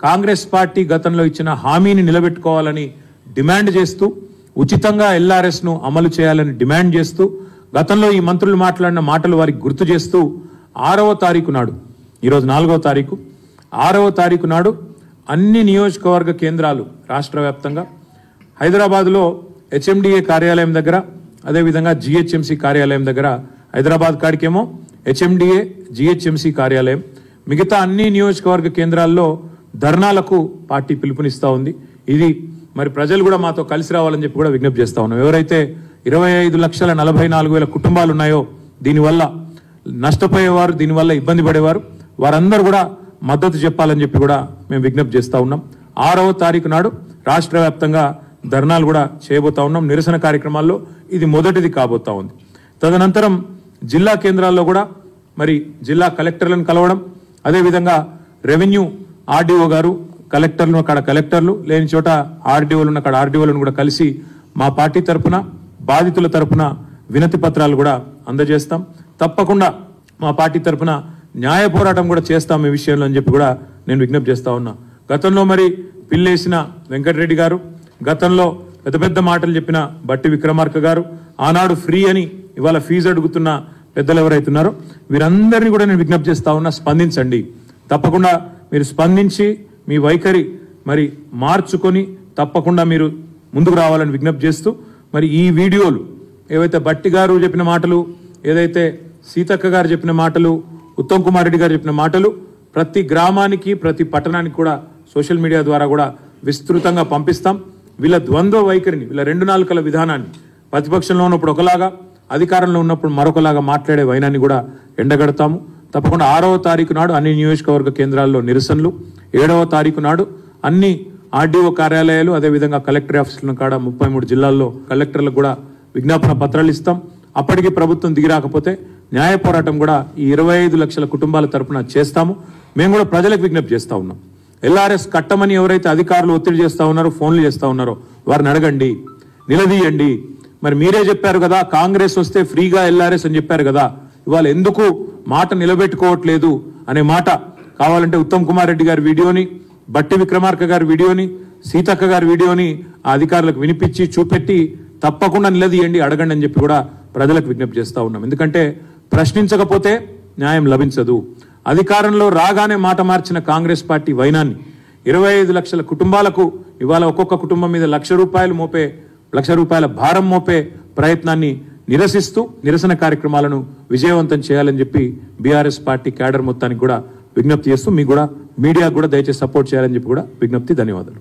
Congress party గతంలో ఇచ్చిన హామీని నిలబెట్టుకోవాలని డిమాండ్ చేస్తూ ఉచితంగా ఎల్ఆర్ఎస్ ను అమలు చేయాలని డిమాండ్ చేస్తూ గతంలో ఈ మంత్రులు మాట్లాడిన మాటలు వారికి గుర్తు చేస్తూ 6వ తారీఖు నాడు, ఈరోజు 4వ తారీఖు, 6వ తారీఖు నాడు అన్ని నియోజకవర్గ కేంద్రాలు రాష్ట్ర వ్యాప్తంగా హైదరాబాద్లో హెచ్ఎండిఏ కార్యాలయం దగ్గర, అదేవిధంగా జిహెచ్ఎంసీ కార్యాలయం దగ్గర, హైదరాబాద్ కాడికేమో హెచ్ఎండిఏ జిహెచ్ఎంసీ కార్యాలయం, మిగతా అన్ని నియోజకవర్గ కేంద్రాల్లో ధర్నాలకు పార్టీ పిలుపునిస్తూ ఉంది. ఇది మరి ప్రజలు కూడా మాతో కలిసి రావాలని చెప్పి కూడా విజ్ఞప్తి చేస్తా ఉన్నాం. ఎవరైతే 25,44,000 కుటుంబాలు ఉన్నాయో దీనివల్ల నష్టపోయేవారు, దీనివల్ల ఇబ్బంది పడేవారు, వారందరూ కూడా మద్దతు చెప్పాలని చెప్పి కూడా మేము విజ్ఞప్తి చేస్తా ఉన్నాం. 6వ తారీఖు నాడు రాష్ట్ర వ్యాప్తంగా ధర్నాలు కూడా చేయబోతా ఉన్నాం. నిరసన కార్యక్రమాల్లో ఇది మొదటిది కాబోతా ఉంది. తదనంతరం జిల్లా కేంద్రాల్లో కూడా మరి జిల్లా కలెక్టర్లను కలవడం, అదేవిధంగా రెవెన్యూ ఆర్డీఓ గారు, కలెక్టర్లు అక్కడ కలెక్టర్లు లేని చోట ఆర్డీఓలు ఉన్న అక్కడ ఆర్డీఓలను కూడా కలిసి మా పార్టీ తరఫున, బాధితుల తరఫున వినతి పత్రాలు కూడా అందజేస్తాం. తప్పకుండా మా పార్టీ తరఫున న్యాయ పోరాటం కూడా చేస్తాం ఈ విషయంలో అని చెప్పి కూడా నేను విజ్ఞప్తి చేస్తా ఉన్నా. గతంలో మరి పిల్లేసిన వెంకటరెడ్డి గారు, గతంలో పెద్ద పెద్ద మాటలు చెప్పిన బట్టి విక్రమార్క గారు, ఆనాడు ఫ్రీ అని ఇవాళ ఫీజు అడుగుతున్న పెద్దలు ఎవరైతున్నారో వీరందరినీ కూడా నేను విజ్ఞప్తి చేస్తా ఉన్నా, స్పందించండి. తప్పకుండా మీరు స్పందించి మీ వైఖరి మరి మార్చుకొని తప్పకుండా మీరు ముందుకు రావాలని విజ్ఞప్తి చేస్తూ, మరి ఈ వీడియోలు ఏవైతే బట్టి గారు చెప్పిన మాటలు, ఏదైతే సీతక్క గారు చెప్పిన మాటలు, ఉత్తమ్ కుమార్ రెడ్డి గారు చెప్పిన మాటలు ప్రతి గ్రామానికి, ప్రతి పట్టణానికి కూడా సోషల్ మీడియా ద్వారా కూడా విస్తృతంగా పంపిస్తాం. వీళ్ళ ద్వంద్వ వైఖరిని, వీళ్ళ 2 నాలుకల విధానాన్ని, ప్రతిపక్షంలో ఉన్నప్పుడు ఒకలాగా, అధికారంలో ఉన్నప్పుడు మరొకలాగా మాట్లాడే వైనాన్ని కూడా ఎండగడతాము. తప్పకుండా 6వ తారీఖు నాడు అన్ని నియోజకవర్గ కేంద్రాల్లో నిరసనలు, 7వ తారీఖు నాడు అన్ని ఆర్డీఓ కార్యాలయాలు, అదేవిధంగా కలెక్టర్ ఆఫీసులను కాడ 33 జిల్లాల్లో కలెక్టర్లకు కూడా విజ్ఞాపన పత్రాలు ఇస్తాం. అప్పటికి ప్రభుత్వం దిగిరాకపోతే న్యాయ పోరాటం కూడా ఈ 25 లక్షల కుటుంబాల తరఫున చేస్తాము. మేము కూడా ప్రజలకు విజ్ఞప్తి చేస్తా ఉన్నాం. ఎల్ఆర్ఎస్ కట్టమని ఎవరైతే అధికారులు ఒత్తిడి చేస్తా ఉన్నారో, ఫోన్లు చేస్తా ఉన్నారో వారిని అడగండి, నిలదీయండి. మరి మీరే చెప్పారు కదా కాంగ్రెస్ వస్తే ఫ్రీగా ఎల్ఆర్ఎస్ అని చెప్పారు కదా, ఇవాళ ఎందుకు మాట నిలబెట్టుకోవట్లేదు అనే మాట కావాలంటే ఉత్తమ్ కుమార్ రెడ్డి గారి వీడియోని, బట్టి విక్రమార్క గారి వీడియోని, సీతక్క గారి వీడియోని ఆ అధికారులకు వినిపించి చూపెట్టి తప్పకుండా నిలదీయండి, అడగండి అని చెప్పి కూడా ప్రజలకు విజ్ఞప్తి చేస్తా ఉన్నాం. ఎందుకంటే ప్రశ్నించకపోతే న్యాయం లభించదు. అధికారంలో రాగానే మాట మార్చిన కాంగ్రెస్ పార్టీ వైనాన్ని 25 లక్షల కుటుంబాలకు ఇవాళ ఒక్కొక్క కుటుంబం మీద ₹1,00,000 భారం మోపే ప్రయత్నాన్ని నిరసిస్తూ నిరసన కార్యక్రమాలను విజయవంతం చేయాలని చెప్పి బీఆర్ఎస్ పార్టీ క్యాడర్ మొత్తానికి కూడా విజ్ఞప్తి చేస్తూ, మీకు కూడా మీడియా కూడా దయచేసి సపోర్ట్ చేయాలని చెప్పి కూడా విజ్ఞప్తి. ధన్యవాదాలు.